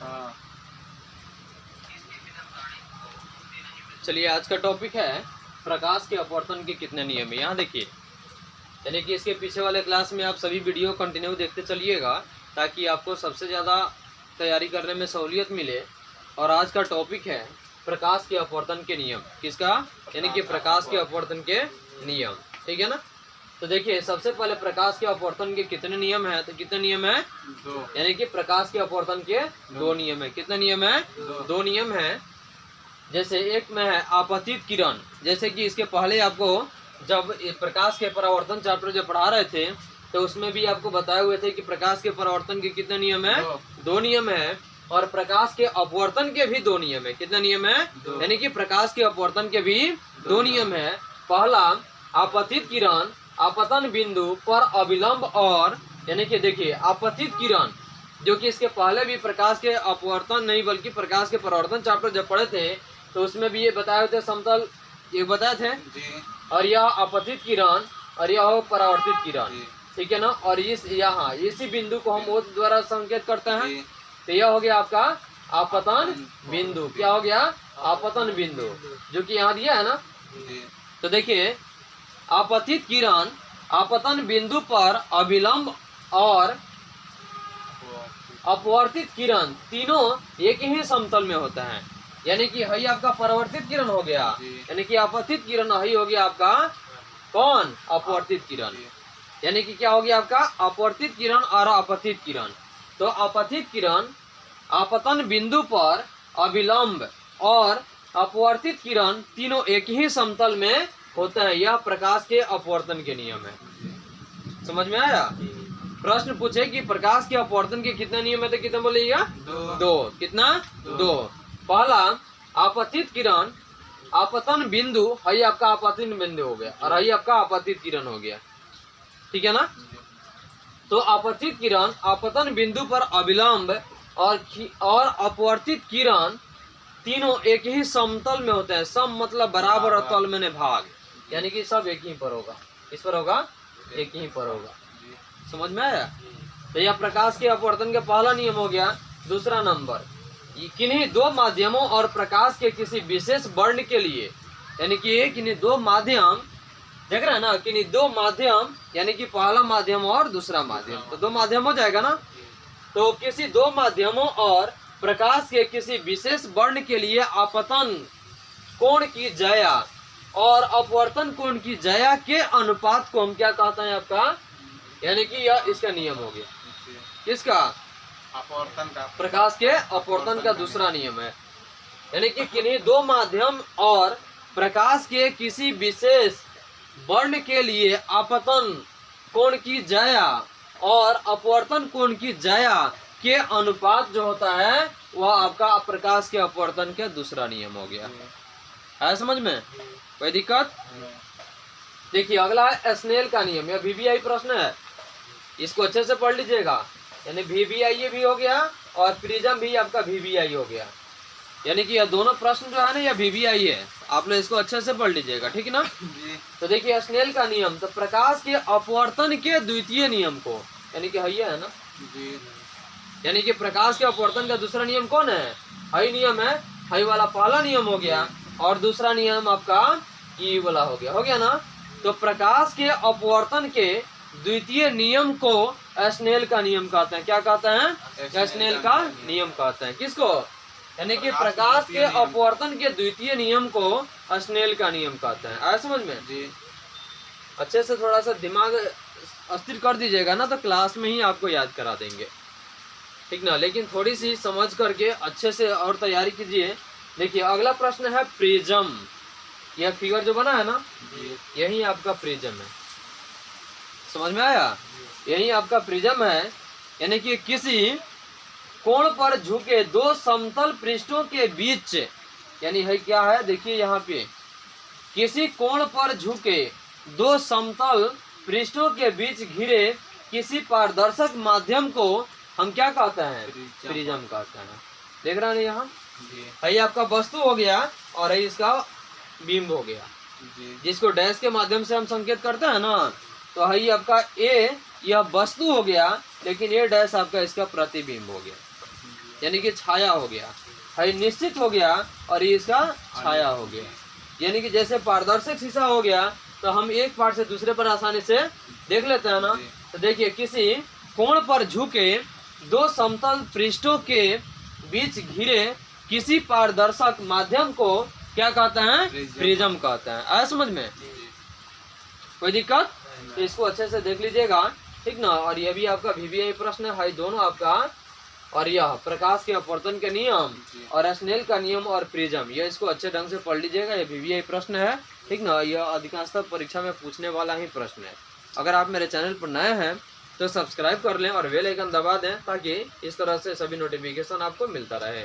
हाँ। चलिए, आज का टॉपिक है प्रकाश के अपवर्तन के कितने नियम है। यहाँ देखिए, यानी कि इसके पीछे वाले क्लास में आप सभी वीडियो कंटिन्यू देखते चलिएगा ताकि आपको सबसे ज़्यादा तैयारी करने में सहूलियत मिले। और आज का टॉपिक है प्रकाश के अपवर्तन के नियम। किसका? यानी कि प्रकाश के अपवर्तन के नियम। ठीक है ना। तो देखिए, सबसे पहले प्रकाश के अपवर्तन के कितने नियम है? तो कितने नियम है? दो। यानी कि प्रकाश के अपवर्तन के दो नियम है। कितने नियम है? दो नियम है। जैसे एक में है आपतित किरण। जैसे कि इसके पहले आपको जब प्रकाश के परावर्तन चैप्टर जब पढ़ा रहे थे तो उसमें भी आपको बताए हुए थे कि प्रकाश के परावर्तन के कितने नियम है? दो नियम है। और प्रकाश के अपवर्तन के भी दो नियम है। कितने नियम है? यानी कि प्रकाश के अपवर्तन के भी दो नियम है। पहला, आपतित किरण आपतन बिंदु पर अविलंब और, यानी कि देखिए, आपतित किरण जो कि इसके पहले भी प्रकाश के अपवर्तन नहीं बल्कि प्रकाश के परावर्तन चैप्टर जब पढ़े थे तो उसमें भी ये बताए थे समतल, ये बताए थे जी। और यह आपतित किरण और यह हो परावर्तित किरण। ठीक है ना। और इस यहाँ इसी बिंदु को हम O द्वारा संकेत करते हैं। तो यह हो गया आपका आपतन बिंदु। क्या हो गया? आपतन बिंदु, जो कि यहाँ दिया है ना। तो देखिए, आपतित किरण आपतन बिंदु पर अविलंब और अपवर्तित किरण तीनों एक ही समतल में होता है। यानी कि हई आपका परावर्तित किरण हो गया, यानी कि आपतित किरण हई हो गया आपका कौन? अपवर्तित किरण। यानी कि क्या हो गया आपका? अपवर्तित किरण और आपतित किरण। तो आपतित किरण आपतन बिंदु पर अविलंब और अपवर्तित किरण तीनों एक ही समतल में होता है। यह प्रकाश के अपवर्तन के नियम है। समझ में आया? प्रश्न पूछे कि प्रकाश के अपवर्तन के कितने नियम है तो कितने बोलिएगा? दो। कितना? दो। पहला, आपतित किरण आपतन बिंदु हई आपका आपतित बिंदु हो गया और हई आपका आपतित किरण हो गया। ठीक है ना। तो आपतित किरण आपतन बिंदु पर अविलंब और अपवर्तित किरण तीनों एक ही समतल में होते हैं। सम मतलब बराबर और तल में भाग, यानी कि सब एक ही पर होगा। इस पर होगा, एक ही पर होगा। समझ में आया? तो यह प्रकाश के अपवर्तन का पहला नियम हो गया। दूसरा नंबर, किन्हीं दो माध्यमों और प्रकाश के किसी विशेष वर्ण के लिए, यानी कि किन्हीं दो माध्यम, देख रहे हैं ना, किन्हीं दो माध्यम, यानी कि पहला माध्यम और दूसरा माध्यम, तो दो माध्यम हो जाएगा ना। तो किसी दो माध्यमों और प्रकाश के किसी विशेष वर्ण के लिए आपतन कोण की जया और अपवर्तन कोण की जया के अनुपात को हम क्या कहते हैं आपका? यानी कि यह इसका नियम हो गया। किसका? अपवर्तन का। प्रकाश के अपवर्तन का दूसरा नियम है। यानी कि किन्हीं दो माध्यम और प्रकाश के किसी विशेष वर्ण के लिए आपतन कोण की जया और अपवर्तन कोण की जया के अनुपात जो होता है वह आपका प्रकाश के अपवर्तन का दूसरा नियम हो गया है। समझ में? कोई दिक्कत? देखिए, अगला है स्नेल का नियम। यह VVI प्रश्न है, इसको अच्छे से पढ़ लीजिएगा। यानी VVI ये भी हो गया और प्रिज्म भी आपका VVI हो गया। यानी कि यह दोनों प्रश्न जो है ना, यह VVI है। आप लोग इसको अच्छे से पढ़ लीजिएगा। ठीक है ना। तो देखिए, स्नेल का नियम, तो प्रकाश के अपवर्तन के द्वितीय नियम को, यानी कि हई है ना, यानी कि प्रकाश के अपवर्तन का दूसरा नियम कौन है? हई नियम है। हई वाला पहला नियम हो गया और दूसरा नियम आपका ई वाला हो गया। हो गया ना। तो प्रकाश के अपवर्तन के द्वितीय नियम को स्नेल का नियम कहते हैं। क्या कहते हैं? स्नेल का नियम कहते हैं। किसको? यानी कि प्रकाश के अपवर्तन के द्वितीय नियम को स्नेल का नियम कहते हैं। आया समझ में? अच्छे से थोड़ा सा दिमाग अस्थिर कर दीजिएगा ना, तो क्लास में ही आपको याद करा देंगे। ठीक ना। लेकिन थोड़ी सी समझ करके अच्छे से और तैयारी कीजिए। देखिए, अगला प्रश्न है प्रिज्म। यह फिगर जो बना है ना, यही आपका प्रिज्म है। समझ में आया? यही आपका प्रिज्म है। यानी कि किसी कोण पर झुके दो समतल पृष्ठों के बीच, यानी है क्या है? देखिए यहाँ पे, किसी कोण पर झुके दो समतल पृष्ठों के बीच घिरे किसी पारदर्शक माध्यम को हम क्या कहते हैं? प्रिज्म कहते हैं। देख रहे हैं यहाँ, है आपका वस्तु हो गया और है इसका बिंब हो गया, जिसको डैश के माध्यम से हम संकेत करते हैं ना। तो है आपका ए, यह वस्तु हो गया, लेकिन ये डैश आपका इसका प्रतिबिंब हो गया। यानी कि छाया हो गया, है निश्चित हो गया, और ये इसका छाया हो गया। यानी कि जैसे पारदर्शक शीशा हो गया तो हम एक पार्ट से दूसरे पर आसानी से देख लेते हैं ना। तो देखिए, किसी कोण पर झुके दो समतल पृष्ठों के बीच घिरे किसी पारदर्शक माध्यम को क्या कहते हैं? प्रिज्म कहते हैं। आया समझ में? कोई दिक्कत? तो इसको अच्छे से देख लीजिएगा, ठीक ना। और ये भी आपका VVI प्रश्न है, दोनों आपका। और यह प्रकाश के अपवर्तन के नियम और स्नेल का नियम और प्रिज्म, ये इसको अच्छे ढंग से पढ़ लीजिएगा। ये VVI प्रश्न है, ठीक ना। यह अधिकांशतः परीक्षा में पूछने वाला ही प्रश्न है। अगर आप मेरे चैनल पर नए हैं तो सब्सक्राइब कर लें और बेल आइकन दबा दें, ताकि इस तरह से सभी नोटिफिकेशन आपको मिलता रहे।